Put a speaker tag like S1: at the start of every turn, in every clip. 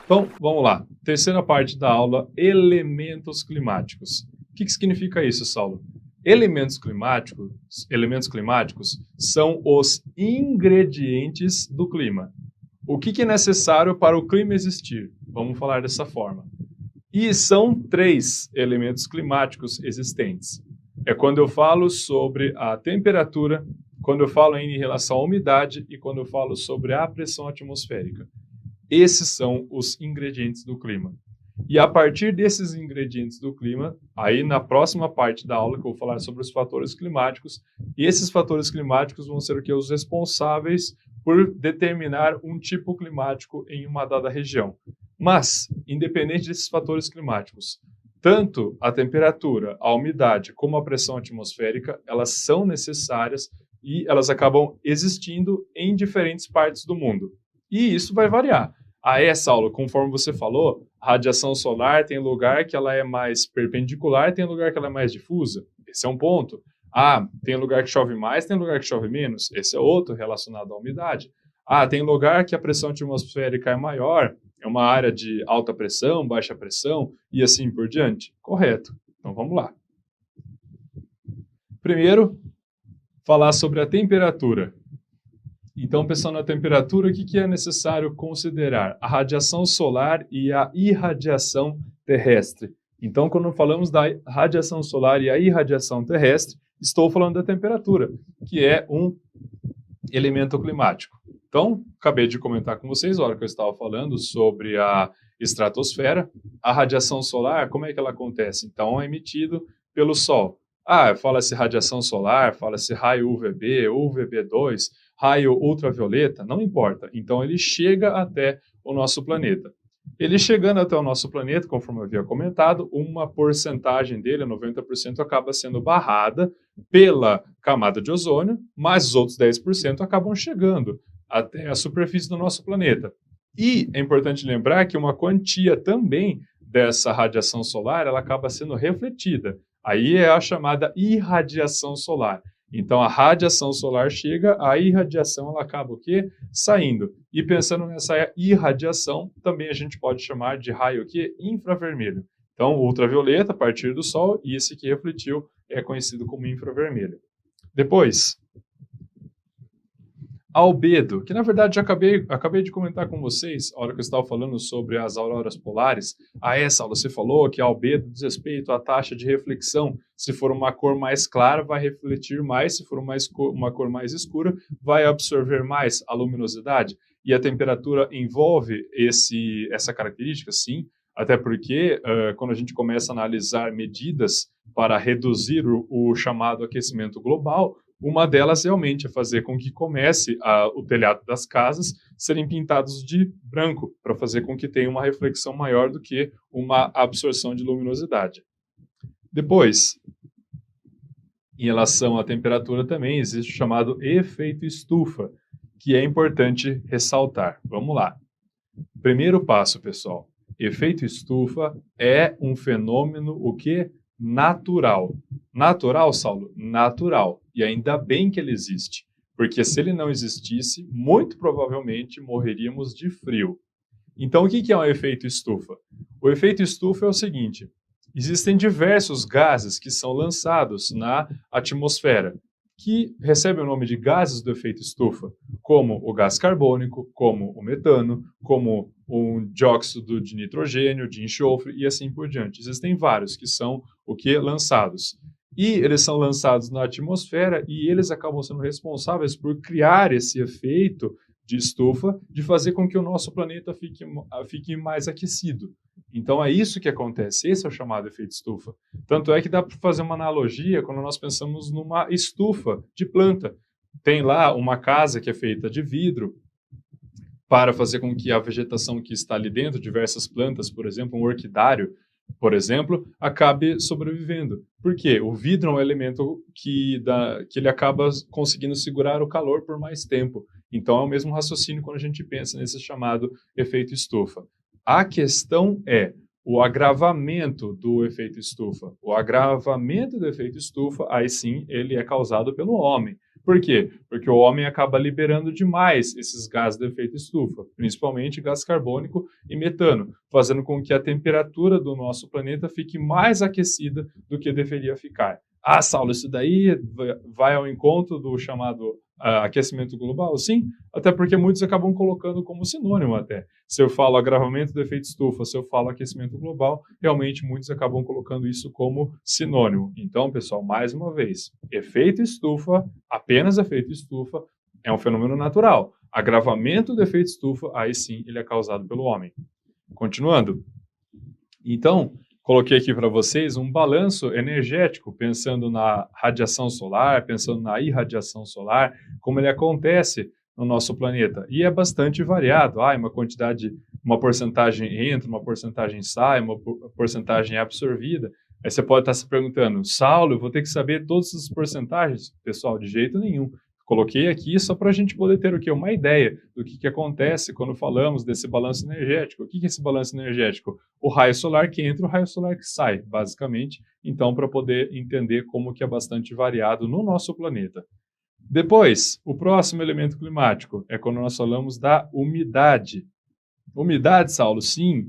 S1: Então, vamos lá. Terceira parte da aula, elementos climáticos. O que significa isso, Saulo? Elementos climáticos são os ingredientes do clima. O que é necessário para o clima existir? Vamos falar dessa forma. E são 3 elementos climáticos existentes. É quando eu falo sobre a temperatura, quando eu falo em relação à umidade e quando eu falo sobre a pressão atmosférica. Esses são os ingredientes do clima. E a partir desses ingredientes do clima, aí na próxima parte da aula que eu vou falar sobre os fatores climáticos, e esses fatores climáticos vão ser os responsáveis por determinar um tipo climático em uma dada região. Mas, independente desses fatores climáticos, tanto a temperatura, a umidade, como a pressão atmosférica, elas são necessárias e elas acabam existindo em diferentes partes do mundo. E isso vai variar. Essa aula, conforme você falou, a radiação solar tem lugar que ela é mais perpendicular, tem lugar que ela é mais difusa. Esse é um ponto. Tem lugar que chove mais, tem lugar que chove menos. Esse é outro relacionado à umidade. Tem lugar que a pressão atmosférica é maior, é uma área de alta pressão, baixa pressão e assim por diante. Correto. Então vamos lá. Primeiro, falar sobre a temperatura. Então, pensando na temperatura, o que é necessário considerar? A radiação solar e a irradiação terrestre. Então, quando falamos da radiação solar e a irradiação terrestre, estou falando da temperatura, que é um elemento climático. Então, acabei de comentar com vocês, na hora que eu estava falando sobre a estratosfera, a radiação solar, como é que ela acontece? Então, é emitido pelo Sol. Fala-se radiação solar, fala-se raio UVB, UVB2, raio ultravioleta, não importa. Então, ele chega até o nosso planeta. Ele chegando até o nosso planeta, conforme eu havia comentado, uma porcentagem dele, 90%, acaba sendo barrada pela camada de ozônio, mas os outros 10% acabam chegando até a superfície do nosso planeta. E é importante lembrar que uma quantia também dessa radiação solar, ela acaba sendo refletida. Aí é a chamada irradiação solar. Então, a radiação solar chega, a irradiação ela acaba o quê? Saindo. E pensando nessa irradiação, também a gente pode chamar de raio infravermelho. Então, ultravioleta, a partir do Sol, e esse que refletiu é conhecido como infravermelho. Depois, albedo, que na verdade já acabei de comentar com vocês, a hora que eu estava falando sobre as auroras polares. Essa aula você falou que albedo diz respeito à taxa de reflexão. Se for uma cor mais clara, vai refletir mais. Se for uma cor mais escura, vai absorver mais a luminosidade. E a temperatura envolve essa característica, sim. Até porque, quando a gente começa a analisar medidas para reduzir o chamado aquecimento global, uma delas realmente é fazer com que comece o telhado das casas serem pintados de branco, para fazer com que tenha uma reflexão maior do que uma absorção de luminosidade. Depois, em relação à temperatura também, existe o chamado efeito estufa, que é importante ressaltar. Vamos lá. Primeiro passo, pessoal. Efeito estufa é um fenômeno, o quê? Natural. Natural, Saulo? Natural. E ainda bem que ele existe. Porque se ele não existisse, muito provavelmente morreríamos de frio. Então, o que é um efeito estufa? O efeito estufa é o seguinte: existem diversos gases que são lançados na atmosfera, que recebem o nome de gases do efeito estufa, como o gás carbônico, como o metano, como o dióxido de nitrogênio, de enxofre e assim por diante. Existem vários que são lançados. E eles são lançados na atmosfera e eles acabam sendo responsáveis por criar esse efeito de estufa, de fazer com que o nosso planeta fique mais aquecido. Então é isso que acontece, esse é o chamado efeito estufa. Tanto é que dá para fazer uma analogia quando nós pensamos numa estufa de planta. Tem lá uma casa que é feita de vidro para fazer com que a vegetação que está ali dentro, diversas plantas, por exemplo, um orquidário, por exemplo, acabe sobrevivendo. Por quê? O vidro é um elemento que ele acaba conseguindo segurar o calor por mais tempo. Então é o mesmo raciocínio quando a gente pensa nesse chamado efeito estufa. A questão é o agravamento do efeito estufa. O agravamento do efeito estufa, aí sim, ele é causado pelo homem. Por quê? Porque o homem acaba liberando demais esses gases de efeito estufa, principalmente gás carbônico e metano, fazendo com que a temperatura do nosso planeta fique mais aquecida do que deveria ficar. Ah, Saulo, isso daí vai ao encontro do chamado aquecimento global? Sim, até porque muitos acabam colocando como sinônimo até. Se eu falo agravamento do efeito estufa, se eu falo aquecimento global, realmente muitos acabam colocando isso como sinônimo. Então, pessoal, mais uma vez, efeito estufa, apenas efeito estufa, é um fenômeno natural. Agravamento do efeito estufa, aí sim, ele é causado pelo homem. Continuando. Então, coloquei aqui para vocês um balanço energético, pensando na radiação solar, pensando na irradiação solar, como ele acontece no nosso planeta. E é bastante variado. Uma porcentagem entra, uma porcentagem sai, uma porcentagem é absorvida. Aí você pode estar se perguntando, Saulo, eu vou ter que saber todas essas porcentagens? Pessoal, de jeito nenhum. Coloquei aqui só para a gente poder ter o quê? Uma ideia do que acontece quando falamos desse balanço energético. O que é esse balanço energético? O raio solar que entra, o raio solar que sai, basicamente. Então, para poder entender como que é bastante variado no nosso planeta. Depois, o próximo elemento climático é quando nós falamos da umidade. Umidade, Saulo, sim.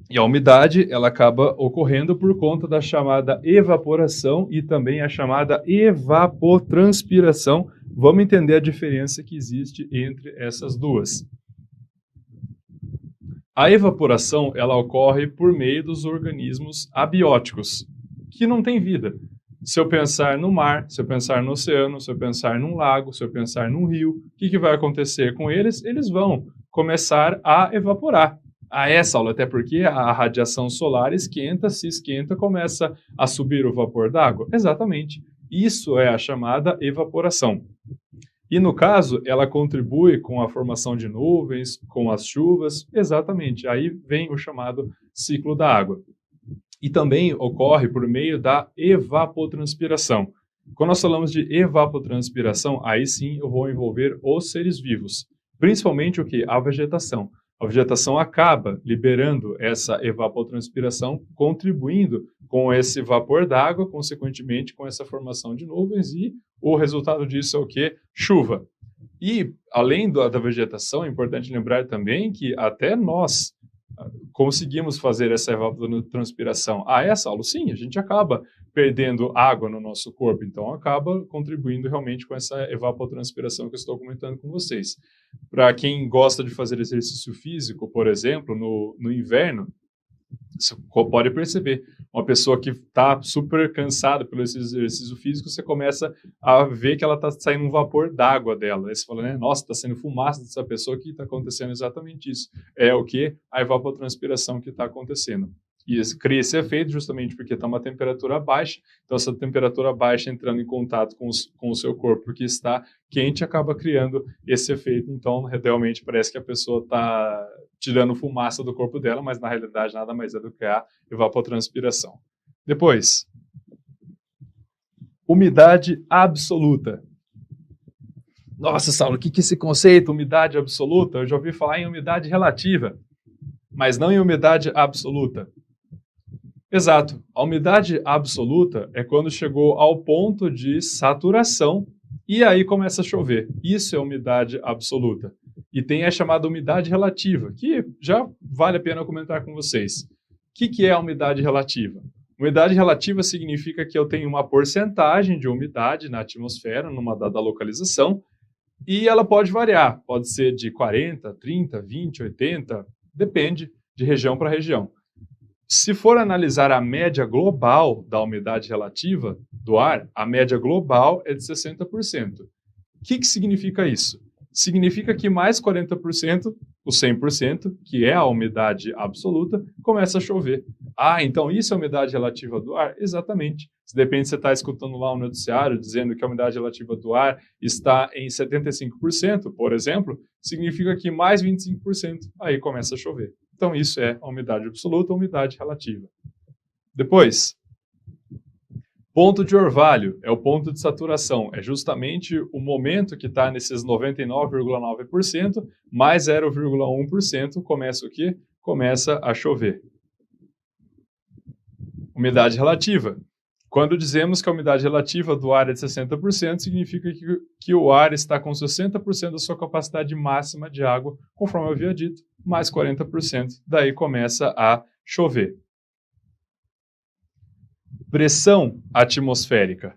S1: E a umidade, ela acaba ocorrendo por conta da chamada evaporação e também a chamada evapotranspiração. Vamos entender a diferença que existe entre essas duas. A evaporação, ela ocorre por meio dos organismos abióticos, que não têm vida. Se eu pensar no mar, se eu pensar no oceano, se eu pensar num lago, se eu pensar num rio, o que vai acontecer com eles? Eles vão começar a evaporar. Saulo, até porque a radiação solar esquenta, se esquenta, começa a subir o vapor d'água. Exatamente. Isso é a chamada evaporação. E no caso, ela contribui com a formação de nuvens, com as chuvas. Exatamente. Aí vem o chamado ciclo da água. E também ocorre por meio da evapotranspiração. Quando nós falamos de evapotranspiração, aí sim eu vou envolver os seres vivos. Principalmente o que? A vegetação. A vegetação acaba liberando essa evapotranspiração, contribuindo com esse vapor d'água, consequentemente com essa formação de nuvens, e o resultado disso é o quê? Chuva. E, além da vegetação, é importante lembrar também que até nós conseguimos fazer essa evapotranspiração. Saulo? Sim, a gente acaba perdendo água no nosso corpo, então acaba contribuindo realmente com essa evapotranspiração que eu estou comentando com vocês. Para quem gosta de fazer exercício físico, por exemplo, no inverno, você pode perceber, uma pessoa que está super cansada pelo exercício físico, você começa a ver que ela está saindo um vapor d'água dela. Aí você fala, né? Nossa, está saindo fumaça dessa pessoa, que está acontecendo exatamente isso. É o que? A evapotranspiração que está acontecendo. E cria esse efeito justamente porque está uma temperatura baixa, então essa temperatura baixa entrando em contato com o seu corpo que está quente acaba criando esse efeito. Então, realmente parece que a pessoa está tirando fumaça do corpo dela, mas na realidade nada mais é do que a evapotranspiração. Depois, umidade absoluta. Nossa, Saulo, o que é esse conceito, umidade absoluta? Eu já ouvi falar em umidade relativa, mas não em umidade absoluta. Exato. A umidade absoluta é quando chegou ao ponto de saturação e aí começa a chover. Isso é umidade absoluta. E tem a chamada umidade relativa, que já vale a pena comentar com vocês. O que é a umidade relativa? Umidade relativa significa que eu tenho uma porcentagem de umidade na atmosfera, numa dada localização, e ela pode variar. Pode ser de 40, 30, 20, 80, depende de região para região. Se for analisar a média global da umidade relativa do ar, a média global é de 60%. O que significa isso? Significa que mais 40%, o 100%, que é a umidade absoluta, começa a chover. Então isso é a umidade relativa do ar? Exatamente. De repente você está escutando lá um noticiário dizendo que a umidade relativa do ar está em 75%, por exemplo, significa que mais 25%, aí começa a chover. Então, isso é a umidade absoluta, a umidade relativa. Depois, ponto de orvalho é o ponto de saturação. É justamente o momento que está nesses 99,9%, mais 0,1%, começa o quê? Começa a chover. Umidade relativa. Quando dizemos que a umidade relativa do ar é de 60%, significa que o ar está com 60% da sua capacidade máxima de água, conforme eu havia dito, mais 40%. Daí começa a chover. Pressão atmosférica.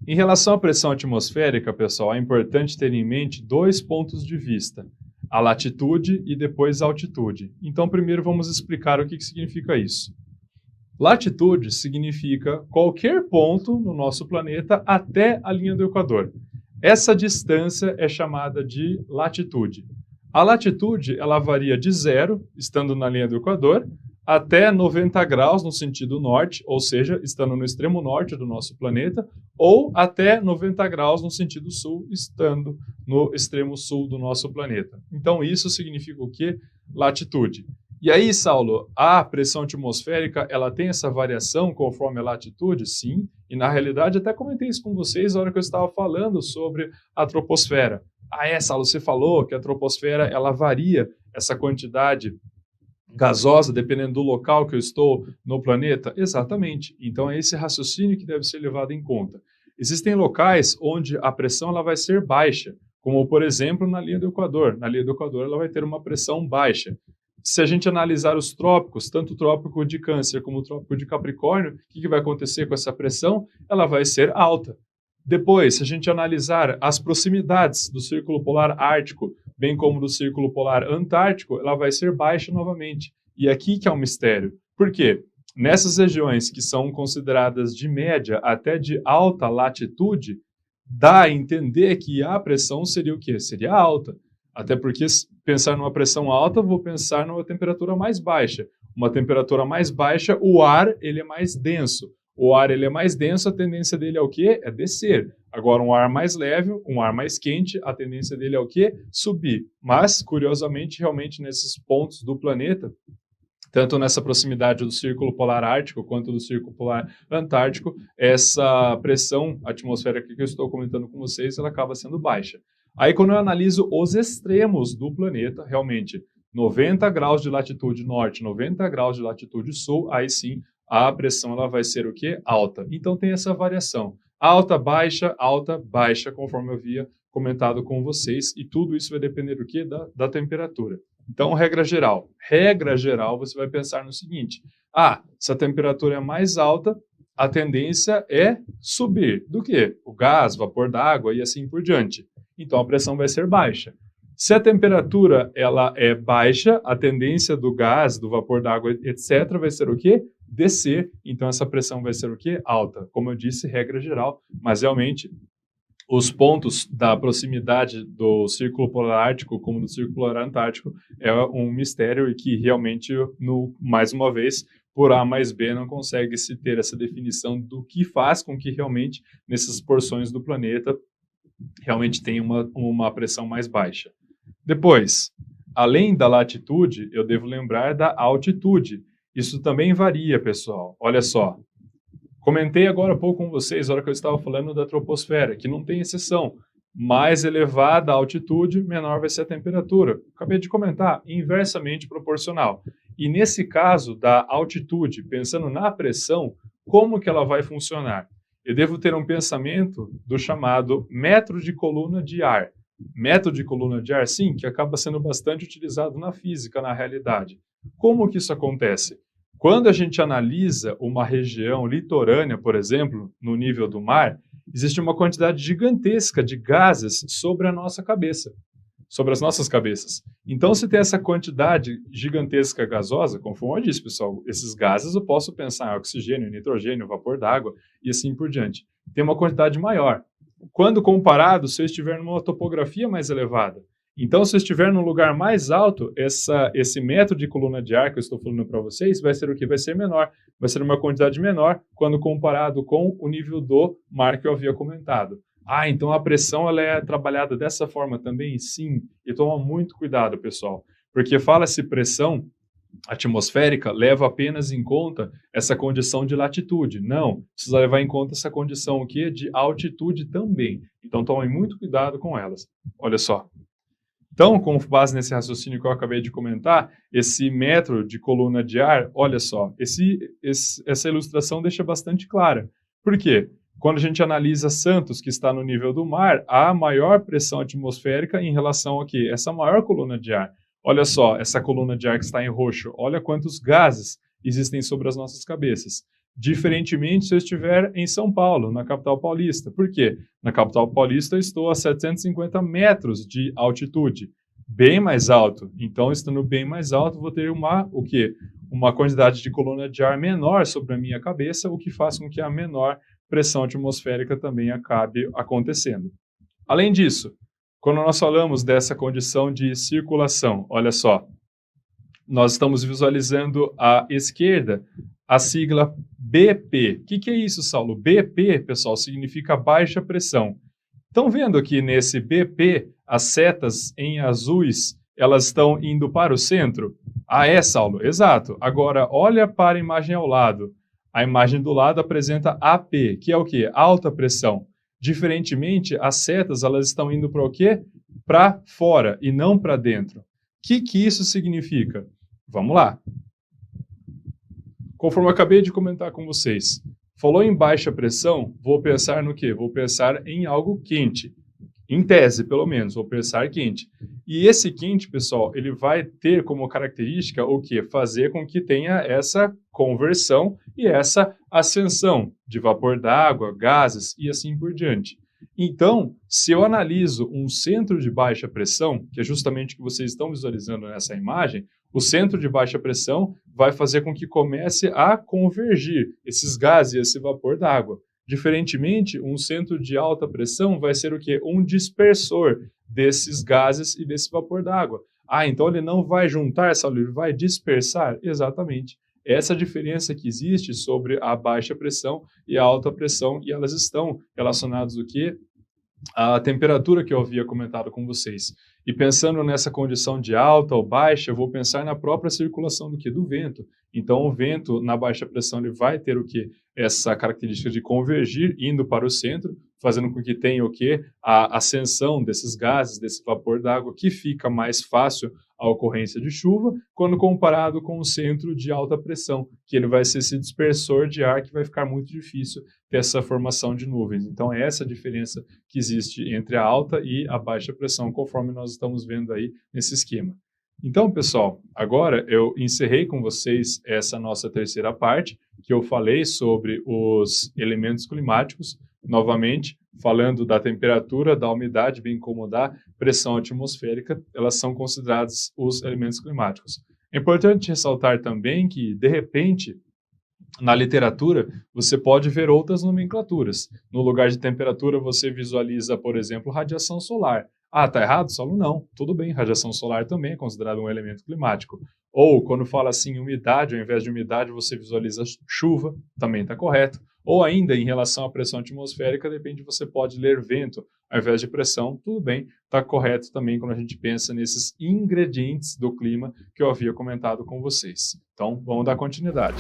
S1: Em relação à pressão atmosférica, pessoal, é importante ter em mente dois pontos de vista: a latitude e depois a altitude. Então, primeiro vamos explicar o que significa isso. Latitude significa qualquer ponto no nosso planeta até a linha do Equador. Essa distância é chamada de latitude. A latitude, ela varia de 0, estando na linha do Equador, até 90 graus no sentido norte, ou seja, estando no extremo norte do nosso planeta, ou até 90 graus no sentido sul, estando no extremo sul do nosso planeta. Então, isso significa o quê? Latitude. E aí, Saulo, a pressão atmosférica, ela tem essa variação conforme a latitude? Sim, e na realidade até comentei isso com vocês na hora que eu estava falando sobre a troposfera. Saulo, você falou que a troposfera, ela varia essa quantidade gasosa dependendo do local que eu estou no planeta? Exatamente. Então é esse raciocínio que deve ser levado em conta. Existem locais onde a pressão ela vai ser baixa, como por exemplo na linha do Equador. Na linha do Equador ela vai ter uma pressão baixa. Se a gente analisar os trópicos, tanto o trópico de Câncer como o trópico de Capricórnio, o que vai acontecer com essa pressão? Ela vai ser alta. Depois, se a gente analisar as proximidades do Círculo Polar Ártico, bem como do Círculo Polar Antártico, ela vai ser baixa novamente. E aqui que é um mistério. Por quê? Nessas regiões que são consideradas de média até de alta latitude, dá a entender que a pressão seria o quê? Seria alta. Até porque, pensar numa pressão alta, vou pensar numa temperatura mais baixa. Uma temperatura mais baixa, o ar ele é mais denso. O ar ele é mais denso, a tendência dele é o quê? É descer. Agora, um ar mais leve, um ar mais quente, a tendência dele é o quê? Subir. Mas, curiosamente, realmente, nesses pontos do planeta, tanto nessa proximidade do Círculo Polar Ártico quanto do Círculo Polar Antártico, essa pressão atmosférica que eu estou comentando com vocês, ela acaba sendo baixa. Aí, quando eu analiso os extremos do planeta, realmente, 90 graus de latitude norte, 90 graus de latitude sul, aí sim, a pressão ela vai ser o quê? Alta. Então, tem essa variação. Alta, baixa, conforme eu havia comentado com vocês, e tudo isso vai depender do quê? Da temperatura. Então, regra geral, você vai pensar no seguinte: se a temperatura é mais alta, a tendência é subir. Do quê? O gás, vapor d'água e assim por diante. Então, a pressão vai ser baixa. Se a temperatura ela é baixa, a tendência do gás, do vapor d'água, etc., vai ser o quê? Descer. Então, essa pressão vai ser o quê? Alta. Como eu disse, regra geral, mas realmente os pontos da proximidade do Círculo Polar Ártico como do Círculo Polar Antártico é um mistério e que realmente, mais uma vez, por A mais B não consegue se ter essa definição do que faz com que realmente nessas porções do planeta realmente tenha uma pressão mais baixa. Depois, além da latitude, eu devo lembrar da altitude. Isso também varia, pessoal. Olha só. Comentei agora há pouco com vocês, na hora que eu estava falando da troposfera, que não tem exceção. Mais elevada a altitude, menor vai ser a temperatura. Acabei de comentar, inversamente proporcional. E nesse caso da altitude, pensando na pressão, como que ela vai funcionar? Eu devo ter um pensamento do chamado metro de coluna de ar. Método de coluna de ar, sim, que acaba sendo bastante utilizado na física, na realidade. Como que isso acontece? Quando a gente analisa uma região litorânea, por exemplo, no nível do mar, existe uma quantidade gigantesca de gases sobre a nossa cabeça, sobre as nossas cabeças. Então, se tem essa quantidade gigantesca gasosa, conforme eu disse, pessoal, esses gases eu posso pensar em oxigênio, nitrogênio, vapor d'água e assim por diante. Tem uma quantidade maior. Quando comparado, se eu estiver numa topografia mais elevada. Então, se eu estiver num lugar mais alto, esse método de coluna de ar que eu estou falando para vocês vai ser o que? Vai ser menor. Vai ser uma quantidade menor quando comparado com o nível do mar que eu havia comentado. Então a pressão ela é trabalhada dessa forma também? Sim. E toma muito cuidado, pessoal. Porque fala-se pressão atmosférica, leva apenas em conta essa condição de latitude. Não, precisa levar em conta essa condição aqui de altitude também. Então tomem muito cuidado com elas. Olha só. Então, com base nesse raciocínio que eu acabei de comentar, esse metro de coluna de ar, olha só, essa ilustração deixa bastante clara. Por quê? Quando a gente analisa Santos, que está no nível do mar, há maior pressão atmosférica em relação a quê? Essa maior coluna de ar. Olha só, essa coluna de ar que está em roxo, olha quantos gases existem sobre as nossas cabeças. Diferentemente se eu estiver em São Paulo, na capital paulista. Por quê? Na capital paulista eu estou a 750 metros de altitude, bem mais alto. Então, estando bem mais alto, vou ter o quê? Uma quantidade de coluna de ar menor sobre a minha cabeça, o que faz com que a menor pressão atmosférica também acabe acontecendo. Além disso, quando nós falamos dessa condição de circulação, olha só, nós estamos visualizando à esquerda a sigla BP. O que é isso, Saulo? BP, pessoal, significa baixa pressão. Estão vendo aqui nesse BP, as setas em azuis, elas estão indo para o centro? Ah, é, Saulo? Exato. Agora, olha para a imagem ao lado. A imagem do lado apresenta AP, que é o quê? Alta pressão. Diferentemente, as setas, elas estão indo para o quê? Para fora e não para dentro. O que isso significa? Vamos lá. Conforme eu acabei de comentar com vocês, falou em baixa pressão, vou pensar no quê? Vou pensar em algo quente. Em tese, pelo menos, vou pensar quente. E esse quente, pessoal, ele vai ter como característica o quê? Fazer com que tenha essa conversão e essa ascensão de vapor d'água, gases e assim por diante. Então, se eu analiso um centro de baixa pressão, que é justamente o que vocês estão visualizando nessa imagem, o centro de baixa pressão vai fazer com que comece a convergir esses gases e esse vapor d'água. Diferentemente, um centro de alta pressão vai ser o quê? Um dispersor desses gases e desse vapor d'água. Ah, então ele não vai juntar, Saulo, ele vai dispersar? Exatamente. Essa diferença que existe sobre a baixa pressão e a alta pressão, e elas estão relacionadas o quê? A temperatura que eu havia comentado com vocês. E pensando nessa condição de alta ou baixa, eu vou pensar na própria circulação do quê? Do vento. Então, o vento na baixa pressão ele vai ter o quê? Essa característica de convergir, indo para o centro, fazendo com que tenha o quê? A ascensão desses gases, desse vapor d'água, que fica mais fácil a ocorrência de chuva, quando comparado com o centro de alta pressão, que ele vai ser esse dispersor de ar que vai ficar muito difícil ter essa formação de nuvens. Então, é essa a diferença que existe entre a alta e a baixa pressão, conforme nós estamos vendo aí nesse esquema. Então, pessoal, agora eu encerrei com vocês essa nossa terceira parte, que eu falei sobre os elementos climáticos, novamente, falando da temperatura, da umidade, bem como da pressão atmosférica, elas são consideradas os elementos climáticos. É importante ressaltar também que, de repente, na literatura, você pode ver outras nomenclaturas. No lugar de temperatura, você visualiza, por exemplo, radiação solar. Ah, tá errado, Saulo? Não. Tudo bem, radiação solar também é considerado um elemento climático. Ou, quando fala assim umidade, ao invés de umidade, você visualiza chuva, também está correto. Ou ainda, em relação à pressão atmosférica, depende, você pode ler vento ao invés de pressão, tudo bem, está correto também quando a gente pensa nesses ingredientes do clima que eu havia comentado com vocês. Então, vamos dar continuidade.